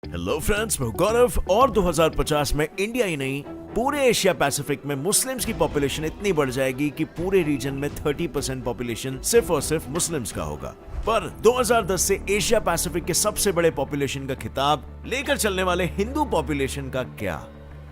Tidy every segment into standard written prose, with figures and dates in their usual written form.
Hello friends, मैं गौरव और 2050 में इंडिया ही नहीं पूरे एशिया पैसिफिक में मुस्लिम्स की पॉपुलेशन इतनी बढ़ जाएगी कि पूरे रीजन में 30% पॉपुलेशन सिर्फ और सिर्फ मुस्लिम्स का होगा। पर 2010 से एशिया पैसिफिक के सबसे बड़े पॉपुलेशन का खिताब लेकर चलने वाले हिंदू पॉपुलेशन का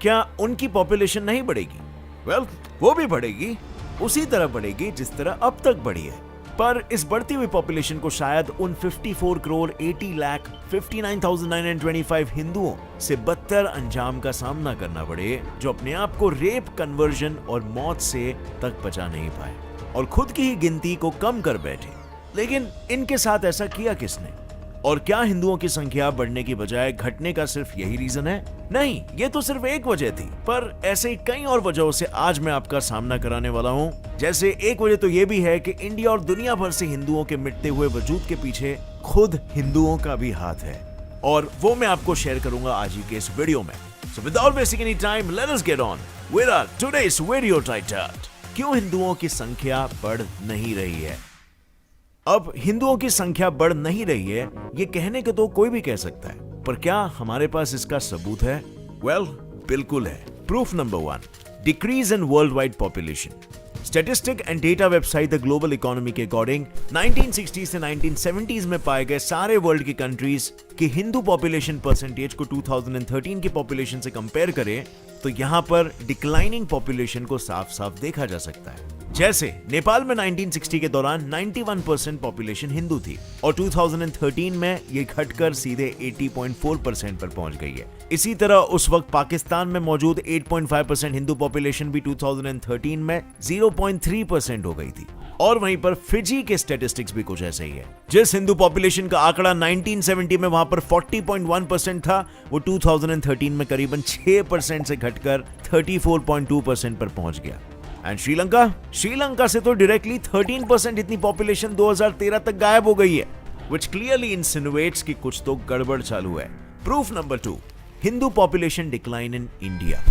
क्या उनकी पॉपुलेशन नहीं बढ़ेगी? वेल, वो भी बढ़ेगी, उसी तरह बढ़ेगी जिस तरह अब तक बढ़ी है। पर इस बढ़ती हुई पॉपुलेशन को शायद उन 54 करोड़ 80 लाख 59,925 हिंदुओं से बदतर अंजाम का सामना करना पड़े, जो अपने आप को रेप, कन्वर्जन और मौत से तक बचा नहीं पाए और खुद की ही गिनती को कम कर बैठे। लेकिन इनके साथ ऐसा किया किसने? और क्या हिंदुओं की संख्या बढ़ने की बजाय घटने का सिर्फ यही रीजन है? नहीं, ये तो सिर्फ एक वजह थी, पर ऐसे ही कई और वजहों से आज मैं आपका सामना कराने वाला हूँ। जैसे एक वजह तो ये भी है कि इंडिया और दुनिया भर से हिंदुओं के मिटते हुए वजूद के पीछे खुद हिंदुओं का भी हाथ है, और वो मैं आपको शेयर करूंगा आज ही के इस वीडियो में। So without wasting any time, let us get on with our today's video titled, क्यों हिंदुओं की संख्या बढ़ नहीं रही है? अब हिंदुओं की संख्या बढ़ नहीं रही है, ये कहने को तो कोई भी कह सकता है, पर क्या हमारे पास इसका सबूत है? वेल, बिल्कुल है। Proof number 1, decrease in world wide population. Statistic and data website the global economy के अकॉर्डिंग 1960 से 1970s में पाए गए सारे वर्ल्ड की कंट्रीज की हिंदू पॉपुलेशन परसेंटेज को 2013 की पॉपुलेशन से कंपेयर करें तो यहां पर डिक्लाइनिंग पॉपुलेशन को साफ साफ देखा जा सकता है। जैसे नेपाल में 1960 के दौरान 91% पॉपुलेशन हिंदू थी और 2013 में ये घटकर सीधे 80.4% पर पहुंच गई है। इसी तरह उस वक्त पाकिस्तान में मौजूद 8.5% हिंदू पॉपुलेशन भी 2013 में 0.3% हो गई थी। और वहीं पर फिजी के स्टैटिस्टिक्स भी कुछ ऐसे ही है। जिस हिंदू पॉपुलेशन का आंकड़ा 1970 में वहां पर 40.1% था, वो 2013 में करीबन 6% से घटकर 34.2% पर पहुंच गया। एंड श्रीलंका से तो डायरेक्टली 13% इतनी पॉपुलेशन 2013 तक गायब हो गई है, which clearly insinuates कि कुछ तो गड़बड़ चालू है। Proof number 2, Hindu population decline in India.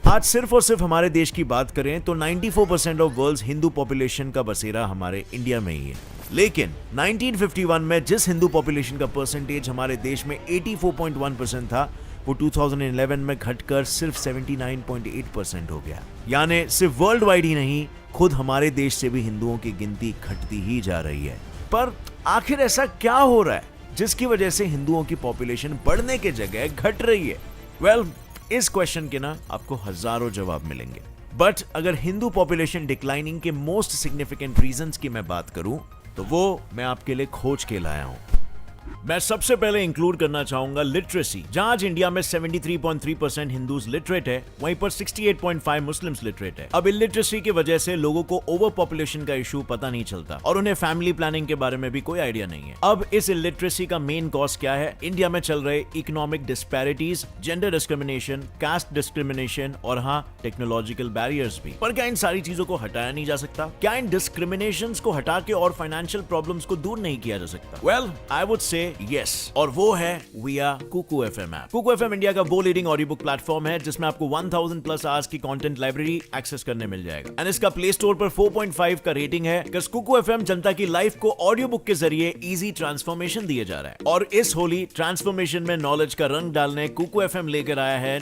आज सिर्फ और सिर्फ हमारे देश की बात करें तो 94% ऑफ वर्ल्ड्स हिंदू पॉपुलेशन का बसेरा हमारे इंडिया में ही है। लेकिन 1951 में जिस हिंदू पॉपुलेशन का परसेंटेज हमारे देश में 84.1% था, वो 2011 में घटकर सिर्फ 79.8% हो गया। यानी सिर्फ वर्ल्ड वाइड ही नहीं, खुद हमारे देश से भी हिंदुओं की गिनती घटती ही जा रही है। पर आखिर ऐसा क्या हो रहा है जिसकी वजह से हिंदुओं की पॉपुलेशन बढ़ने के जगह घट रही है? वेल, इस क्वेश्चन के ना आपको हजारों जवाब मिलेंगे, बट अगर हिंदू पॉपुलेशन डिक्लाइनिंग के मोस्ट सिग्निफिकेंट रीजंस की मैं बात करूं तो वो मैं आपके लिए खोज के लाया हूं। मैं सबसे पहले इंक्लूड करना चाहूंगा लिटरेसी। जहां आज इंडिया में 73.3% हिंदूज लिटरेट है, वहीं पर 68.5 मुस्लिम्स लिटरेट है। अब इलिटरेसी की वजह से लोगों को ओवर पॉपुलेशन का इशू पता नहीं चलता और उन्हें फैमिली प्लानिंग के बारे में भी कोई आइडिया नहीं है। अब इस इलिटरेसी का मेन कॉज क्या है? इंडिया में चल रहे economic disparities, gender discrimination, caste discrimination और हाँ, टेक्नोलॉजिकल बैरियर्स भी। पर क्या इन सारी चीजों को हटाया नहीं जा सकता? क्या इन डिस्क्रिमिनेशंस को हटा के और फाइनेंशियल प्रॉब्लम्स को दूर नहीं किया जा सकता? Well, I would say yes, और वो है via Kuku FM app. Kuku FM India का वो लीडिंग ऑडियो बुक प्लेटफॉर्म है जिसमें आपको 1000 प्लस आवर्स की कंटेंट लाइब्रेरी एक्सेस करने मिल जाएगा। एंड इसका प्ले स्टोर पर 4.5 का रेटिंग है। कुकू एफएम जनता की लाइफ को ऑडियो बुक के जरिए इजी ट्रांसफॉर्मेशन दिए जा रहा है, और इस होली ट्रांसफॉर्मेशन में नॉलेज का रंग डालने कुकू एफएम लेकर आया है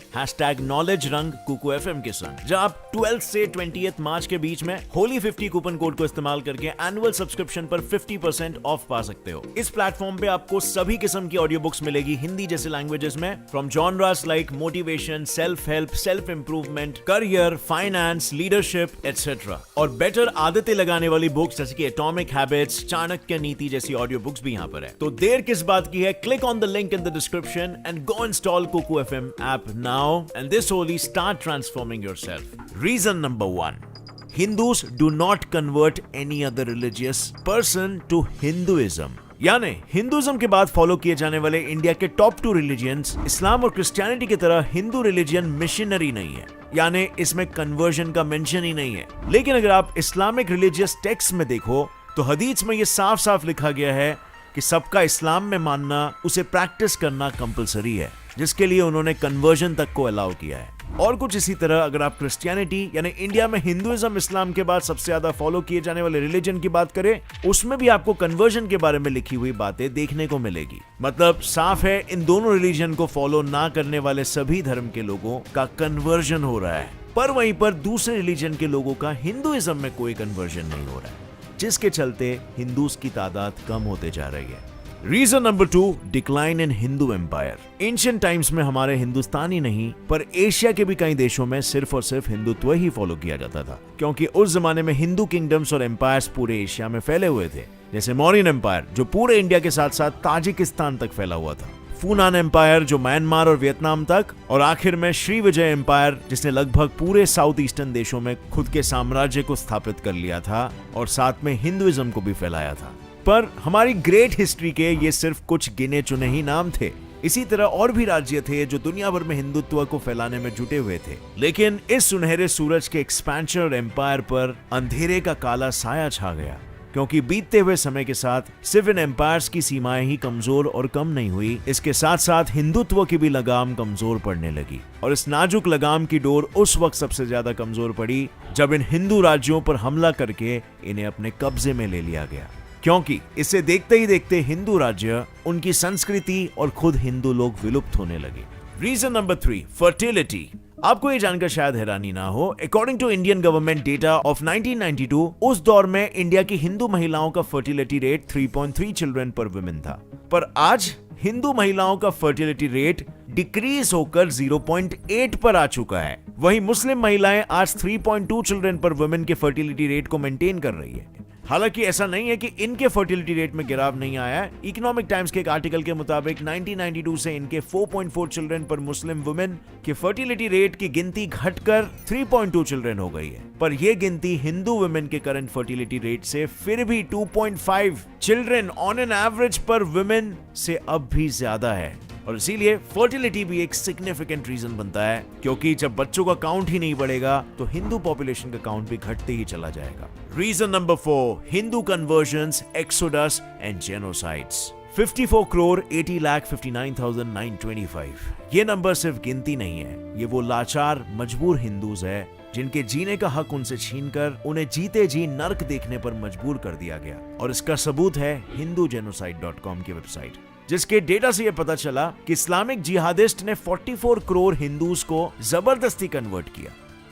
#नॉलेज रंग कुकू एफएम के संग, जहां आप 12 से 20 मार्च के बीच में होली 50 कूपन कोड को इस्तेमाल करके एनुअल सब्सक्रिप्शन पर 50% ऑफ पा सकते हो। इस प्लेटफॉर्म पे आपको सभी किस्म की ऑडियो बुक्स मिलेगी हिंदी जैसे लैंग्वेजेस में, from genres like motivation, self help, self improvement, career, finance, leadership etcetera, और बेटर आदतें लगाने वाली बुक्स जैसे कि एटॉमिक हैबिट्स, चाणक्य नीति जैसी ऑडियो बुक्स भी यहाँ पर है। तो देर किस बात की है? Click on the link in the description and go install Kuku FM app now and this Holi start transforming yourself. Reason number 1, Hindus do not convert any other religious person to Hinduism। यानी हिंदुइज्म के बाद follow किए जाने वाले India के top 2 religions इस्लाम और Christianity की तरह हिंदू रिलीजियन मिशनरी नहीं है, यानी इसमें कन्वर्जन का मेंशन ही नहीं है। लेकिन अगर आप इस्लामिक रिलीजियस टेक्स्ट में देखो तो हदीस में यह साफ साफ लिखा गया है कि सबका इस्लाम में मानना, उसे प्रैक्टिस करना कंपलसरी है, जिसके लिए उन्होंने कन्वर्जन तक को अलाउ किया है। और कुछ इसी तरह अगर आप क्रिश्चियनिटी यानी इंडिया में हिंदुइज्म इस्लाम के बाद सबसे ज्यादा फॉलो किए जाने वाले रिलीजन की बात करें, उसमें भी आपको कन्वर्जन के बारे में लिखी हुई बातें देखने को मिलेगी। मतलब साफ है इन दोनों रिलीजन को फॉलो ना करने वाले सभी धर्म के लोगों का कन्वर्जन हो रहा है, पर वहीं पर दूसरे रिलीजन के लोगों का हिंदुइज्म में कोई कन्वर्जन नहीं हो रहा है, जिसके चलते हिंदूज की तादाद कम होते जा रही है। Reason number 2, decline in Hindu empire. Ancient times में हमारे हिंदुस्तान ही नहीं पर एशिया के भी कई देशों में सिर्फ और सिर्फ हिंदुत्व ही फॉलो किया जाता था, क्योंकि उस जमाने में हिंदू किंगडम्स और एम्पायर्स पूरे एशिया में फैले हुए थे। जैसे मौर्यन एम्पायर जो पूरे इंडिया के साथ साथ ताजिकिस्तान तक फैला हुआ था, फूनान एम्पायर जो म्यांमार और वियतनाम तक, और आखिर में श्रीविजय एम्पायर जिसने लगभग पूरे साउथ ईस्टर्न देशों में खुद के साम्राज्य को स्थापित कर लिया था और साथ में हिंदुइज्म को भी फैलाया था। पर हमारी ग्रेट हिस्ट्री के ये सिर्फ कुछ गिने चुने ही नाम थे। इसी तरह और भी राज्य थे जो दुनिया भर में हिंदुत्व को फैलाने में जुटे हुए थे, लेकिन इस सुनहरे सूरज के एक्सपेंशन और एम्पायर पर अंधेरे का काला साया छा गया, क्योंकि बीतते हुए समय के साथ सिर्फ इन एम्पायर्स की सीमाएं ही कमजोर और कम नहीं हुई, इसके साथ साथ हिंदुत्व की भी लगाम कमजोर पड़ने लगी। और इस नाजुक लगाम की डोर उस वक्त सबसे ज्यादा कमजोर पड़ी जब इन हिंदू राज्यों पर हमला करके इन्हें अपने कब्जे में ले लिया गया, क्योंकि इसे देखते ही देखते हिंदू राज्य, उनकी संस्कृति और खुद हिंदू लोग विलुप्त होने लगे। Reason number 3, fertility. आपको ये जानकर शायद हैरानी ना हो, according to Indian government data of 1992, उस दौर में इंडिया की हिंदू महिलाओं का fertility rate 3.3 children per women था, पर आज हिंदू महिलाओं का फर्टिलिटी रेट डिक्रीज होकर 0.8 पर आ चुका है। वहीं मुस्लिम महिलाएं आज 3.2 चिल्ड्रन पर वुमेन के फर्टिलिटी रेट को मेंटेन कर रही है। हालांकि ऐसा नहीं है कि इनके फर्टिलिटी रेट में गिराव नहीं आया है। इकोनॉमिक टाइम्स के एक आर्टिकल के मुताबिक 1992 से इनके 4.4 चिल्ड्रन पर मुस्लिम वुमेन की फर्टिलिटी रेट की गिनती घटकर 3.2 चिल्ड्रन हो गई है, पर यह गिनती हिंदू वुमेन के करंट फर्टिलिटी रेट से फिर भी 2.5 चिल्ड्रन ऑन एन एवरेज पर वुमेन से अब भी ज्यादा है। और इसीलिए फर्टिलिटी भी एक सिग्निफिकेंट रीजन बनता है, क्योंकि जब बच्चों का काउंट ही नहीं बढ़ेगा तो हिंदू पॉपुलेशन का काउंट भी घटते ही चला जाएगा। Reason number 4, Hindu conversions, exodus and genocides. 54 crore 80,59,925। ये नंबर सिर्फ गिनती नहीं है, ये वो लाचार मजबूर हिंदूज है जिनके जीने का हक उनसे छीनकर उन्हें जीते जी नर्क देखने पर मजबूर कर दिया गया। और इसका सबूत है hindugenocide.com की वेबसाइट, जिसके डेटा से यह पता चला कि इस्लामिक जिहादिस्ट ने 44 करोड़ हिंदूज को जबरदस्ती कन्वर्ट किया,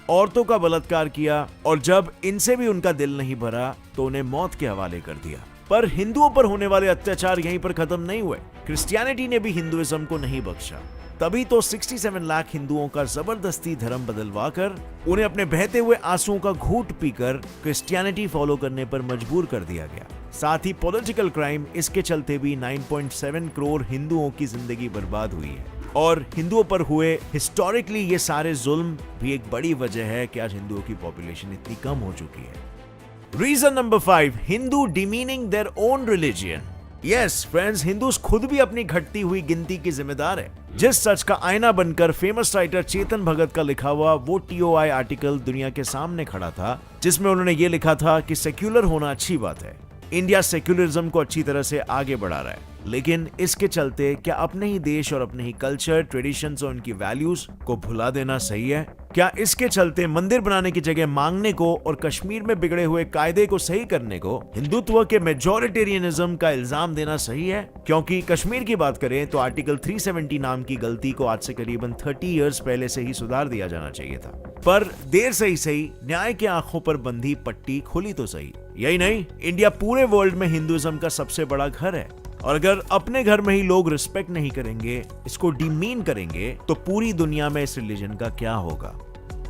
औरतों का बलात्कार किया, और जब इनसे भी उनका दिल नहीं भरा तो उन्हें मौत के हवाले कर दिया। पर हिंदुओं पर होने वाले अत्याचार यहीं पर खत्म नहीं हुए। क्रिश्चियनिटी ने भी हिंदुइज्म को नहीं बख्शा। तभी तो 67 लाख हिंदुओं का जबरदस्ती धर्म बदलवाकर उन्हें अपने बहते हुए आंसुओं का घूंट पीकर क्रिश्चियनिटी फॉलो करने पर मजबूर कर दिया गया। साथ ही पॉलिटिकल क्राइम, इसके चलते भी 9.7 करोड़ हिंदुओं की जिंदगी बर्बाद हुई है। और हिंदुओं पर हुए हिस्टोरिकली ये सारे जुल्म भी एक बड़ी वजह है कि आज हिंदुओं की पॉपुलेशन इतनी कम हो चुकी है। Reason number 5, Hindu demeaning their own religion. Yes friends, Hindus खुद भी अपनी घटती हुई गिनती की जिम्मेदार है। जिस सच का आईना बनकर फेमस राइटर चेतन भगत का लिखा हुआ वो TOI आर्टिकल दुनिया के सामने खड़ा था, जिसमें उन्होंने ये लिखा था कि सेक्युलर होना अच्छी बात है, इंडिया सेक्युलरिज्म को अच्छी तरह से आगे बढ़ा रहा है, लेकिन इसके चलते क्या अपने ही देश और अपने ही कल्चर, ट्रेडिशंस और उनकी वैल्यूज को भुला देना सही है? क्या इसके चलते मंदिर बनाने की जगह मांगने को और कश्मीर में बिगड़े हुए कायदे को सही करने को हिंदुत्व के मेजॉरिटेरियनिज्म का इल्जाम देना सही है? क्योंकि कश्मीर की बात करें तो आर्टिकल 370 नाम की गलती को आज से करीबन 30 इयर्स पहले से ही सुधार दिया जाना चाहिए था। पर देर से ही सही, न्याय की आंखों पर बंधी पट्टी खुली तो सही। यही नहीं, इंडिया पूरे वर्ल्ड में हिंदुइज्म का सबसे बड़ा घर है, और अगर अपने घर में ही लोग रिस्पेक्ट नहीं करेंगे, इसको डिमीन करेंगे, तो पूरी दुनिया में इस रिलीजन का क्या होगा?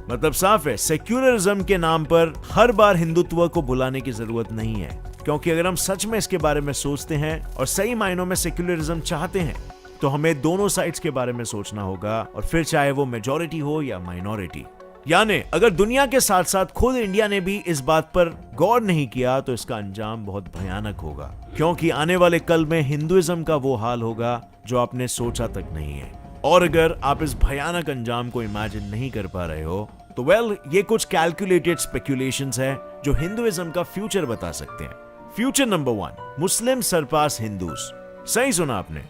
मतलब साफ है, सेक्युलरिज्म के नाम पर हर बार हिंदुत्व को भुलाने की जरूरत नहीं है, क्योंकि अगर हम सच में इसके बारे में सोचते हैं और सही मायनों में सेक्युलरिज्म चाहते हैं, तो हमें दोनों साइड्स के बारे में सोचना होगा, और फिर चाहे वो मेजॉरिटी हो या माइनॉरिटी। यानी अगर दुनिया के साथ साथ खुद इंडिया ने भी इस बात पर गौर नहीं किया तो इसका अंजाम बहुत भयानक होगा, क्योंकि आने वाले कल में हिंदुइज्म का वो हाल होगा जो आपने सोचा तक नहीं है। और अगर आप इस भयानक अंजाम को इमेजिन नहीं कर पा रहे हो तो ये कुछ कैलकुलेटेड स्पेक्यूलेशंस है जो हिंदुइज्म का फ्यूचर बता सकते हैं। फ्यूचर नंबर 1, मुस्लिम सरपास हिंदूज। सही सुना आपने,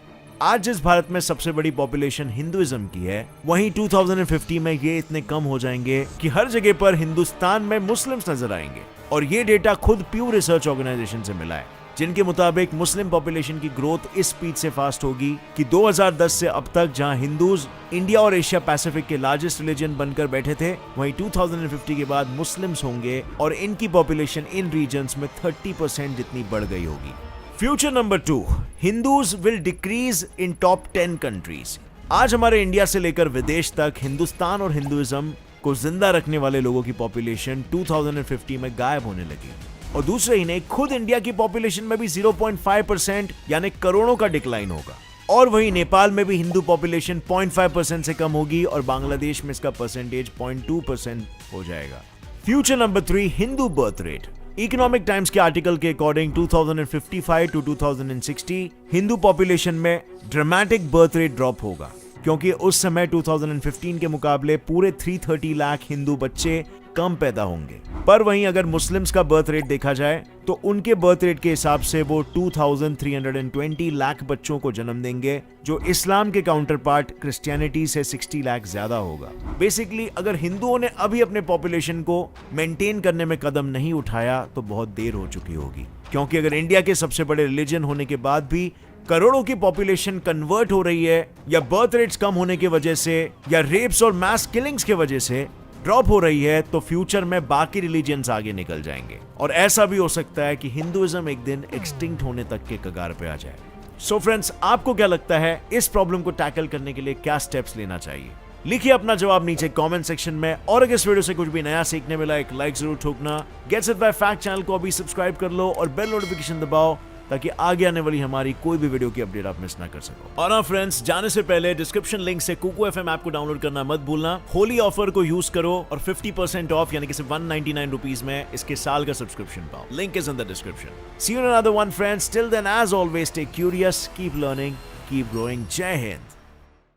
आज जिस भारत में सबसे बड़ी पॉपुलेशन हिंदुइज्म की है, वहीं 2050 में ये इतने कम हो जाएंगे कि हर जगह पर हिंदुस्तान में मुस्लिम्स नजर आएंगे। और ये डेटा खुद प्यू रिसर्च ऑर्गेनाइजेशन से मिला है, जिनके मुताबिक मुस्लिम पॉपुलेशन की ग्रोथ इस स्पीड से फास्ट होगी कि 2010 से अब तक जहां हिंदूज इंडिया और एशिया पैसिफिक के लार्जेस्ट रिलीजन बनकर बैठे थे, वहीं 2050 के बाद मुस्लिम्स होंगे और इनकी पॉपुलेशन इन रीजन्स में 30% जितनी बढ़ गई होगी। Future number 2, Hindus will decrease in top 10 countries. आज हमारे इंडिया से लेकर विदेश तक हिंदुस्तान और हिंदुइज्म को जिंदा रखने वाले लोगों की पॉपुलेशन 2050 में गायब होने लगी। और दूसरे ही नहीं, खुद इंडिया की पॉपुलेशन में भी 0.5% यानी करोड़ों का डिक्लाइन होगा। और वहीं नेपाल में भी हिंदू पॉपुलेशन 0.5% से कम होगी और बांग्लादेश में इसका परसेंटेज 0.2% हो जाएगा। Future number 3, Hindu birth rate. Economic times के आर्टिकल के अकॉर्डिंग 2055 टू 2060 हिंदू पॉपुलेशन में ड्रामेटिक बर्थ रेट ड्रॉप होगा, क्योंकि उस समय 2015 के मुकाबले पूरे 330 लाख हिंदू बच्चे कम पैदा होंगे। पर वहीं अगर मुस्लिम्स का बर्थ रेट देखा जाए तो उनके बर्थ रेट के हिसाब से वो 2320 लाख बच्चों को जन्म देंगे, जो इस्लाम के काउंटर पार्ट क्रिश्चियनिटी से 60 लाख ज्यादा होगा। बेसिकली अगर हिंदुओं ने अभी अपने पॉपुलेशन को मेंटेन करने में कदम नहीं उठाया तो बहुत देर हो चुकी होगी, क्योंकि अगर इंडिया के सबसे बड़े रिलीजन होने के बाद भी करोड़ों की पॉपुलेशन कन्वर्ट हो रही है, या बर्थ रेट्स कम होने की वजह से, या रेप्स और मास किलिंग्स की वजह से ड्रॉप हो रही है, तो फ्यूचर में बाकी रिलीजियंस आगे निकल जाएंगे। और ऐसा भी हो सकता है कि हिंदुइज्म एक दिन एक्सटिंक्ट होने तक के कगार पे आ जाए। सो फ्रेंड्स, आपको क्या लगता है इस प्रॉब्लम को टैकल करने के लिए क्या स्टेप्स लेना चाहिए? लिखिए अपना जवाब नीचे कमेंट सेक्शन में। और अगर इस वीडियो से कुछ भी नया सीखने मिला, एक लाइक जरूर ठोकना। Gets it by fact channel को अभी सब्सक्राइब कर लो और बेल नोटिफिकेशन दबाओ, ताकि आगे आने वाली हमारी कोई भी वीडियो की अपडेट आप मिस ना कर सको। और हाँ फ्रेंड्स, जाने से पहले डिस्क्रिप्शन लिंक से कुकू एफएम ऐप को डाउनलोड करना मत भूलना। होली ऑफर को यूज करो और 50% ऑफ यानी कि सिर्फ 199 रुपीज में इसके साल का सब्सक्रिप्शन पाओ। Link is in the description. See you in another one friends, till then as always stay curious, keep learning, keep growing. जय हिंद।